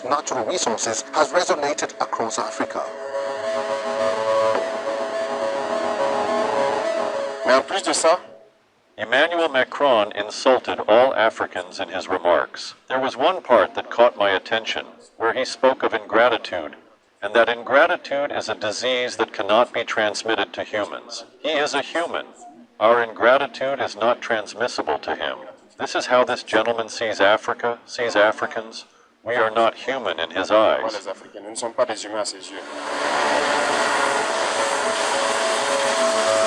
natural resources has resonated across Africa. Mais en plus de ça, Emmanuel Macron insulted all Africans in his remarks. There was one part that caught my attention, where he spoke of ingratitude, and that ingratitude is a disease that cannot be transmitted to humans. He is a human. Our ingratitude is not transmissible to him. This is how this gentleman sees Africa, sees Africans. We are not human in his eyes. Les Africains, nous ne sommes pas des humains à ses yeux.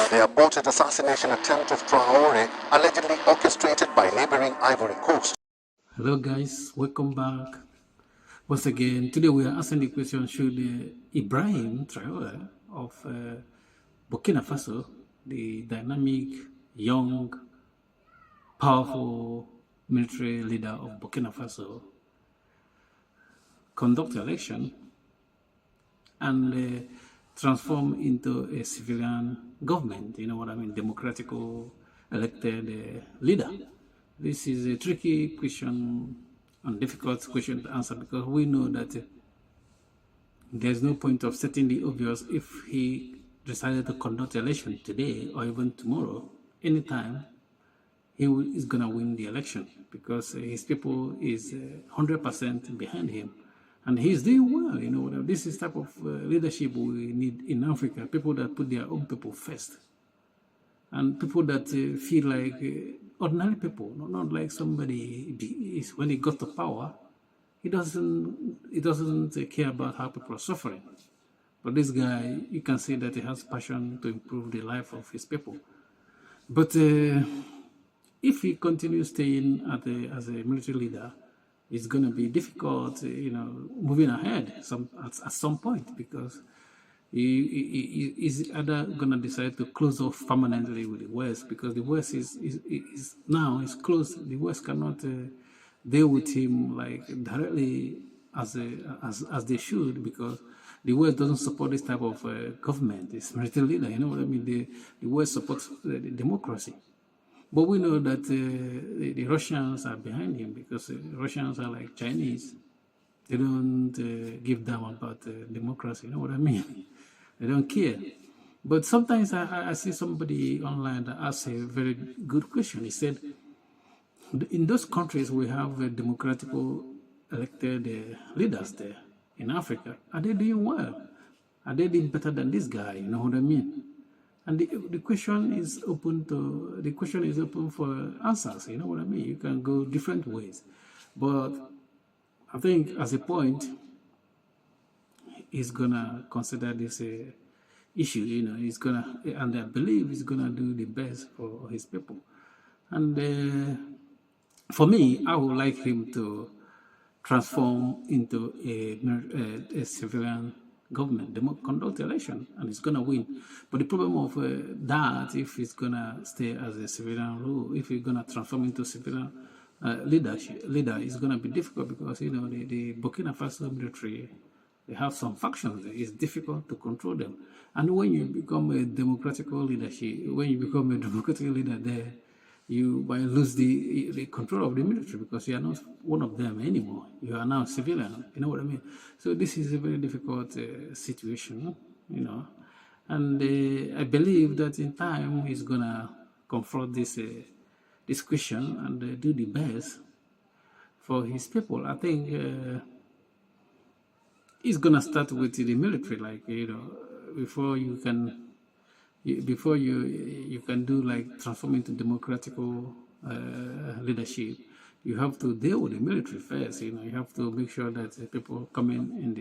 The aborted assassination attempt of Traore, allegedly orchestrated by neighboring Ivory Coast. Hello guys, welcome back. Once again, today we are asking the question, should Ibrahim Traore of Burkina Faso, the dynamic, young, powerful military leader of Burkina Faso, conduct election and transform into a civilian government, you know what I mean, democratically elected leader? This is a tricky question and difficult question to answer, because we know that there's no point of setting the obvious. If he decided to conduct election today or even tomorrow, anytime, is going to win the election, because his people is 100% behind him. And he's doing well, you know. This is type of leadership we need in Africa. People that put their own people first, and people that feel like ordinary people, not like somebody is when he got to power. He doesn't care about how people are suffering. But this guy, you can see that he has passion to improve the life of his people. But if he continues staying as a military leader, it's going to be difficult, you know, moving ahead at some point, because he is either going to decide to close off permanently with the West, because the West is now closed. The West cannot deal with him like directly as they should, because the West doesn't support this type of government. It's military leader, you know what I mean. The West supports the democracy. But we know that the Russians are behind him, because the Russians are like Chinese. They don't give damn about democracy, you know what I mean? They don't care. But sometimes I see somebody online that asks a very good question. He said, in those countries we have democratically elected leaders there in Africa, are they doing well? Are they doing better than this guy, you know what I mean? And the question is open for answers, you know what I mean? You can go different ways. But I think as a point, he's gonna consider this issue, you know, and I believe he's gonna do the best for his people. And for me, I would like him to transform into a civilian government, conduct election, and he's gonna win. But the problem of that, if he's gonna stay as a civilian rule, if he's gonna transform into civilian leader, is gonna be difficult, because you know the Burkina Faso military, they have some factions. It's difficult to control them. And when you become a democratic leader there, you might lose the control of the military, because you are not one of them anymore. You are now a civilian, you know what I mean? So this is a very difficult situation, you know. And I believe that in time he's going to confront this question and do the best for his people. I think he's going to start with the military, like, you know, before you can do like transform into democratical leadership, you have to deal with the military first. You know, you have to make sure that the people coming in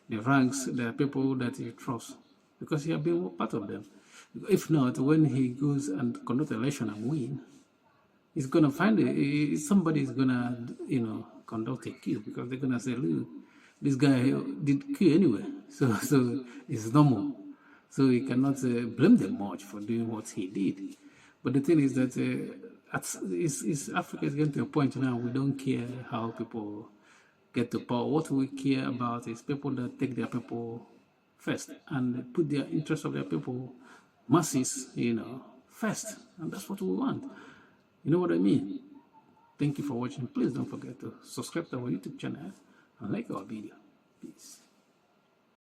the ranks, there are people that you trust, because you have been part of them. If not, when he goes and conduct election and win, he's gonna find somebody is gonna, you know, conduct a coup, because they're gonna say, look, this guy did coup anyway, so it's normal. So you cannot blame them much for doing what he did. But the thing is that Africa is getting to a point now we don't care how people get to power. What we care about is people that take their people first and put their interests of their people, masses, you know, first. And that's what we want. You know what I mean? Thank you for watching. Please don't forget to subscribe to our YouTube channel and like our video. Peace.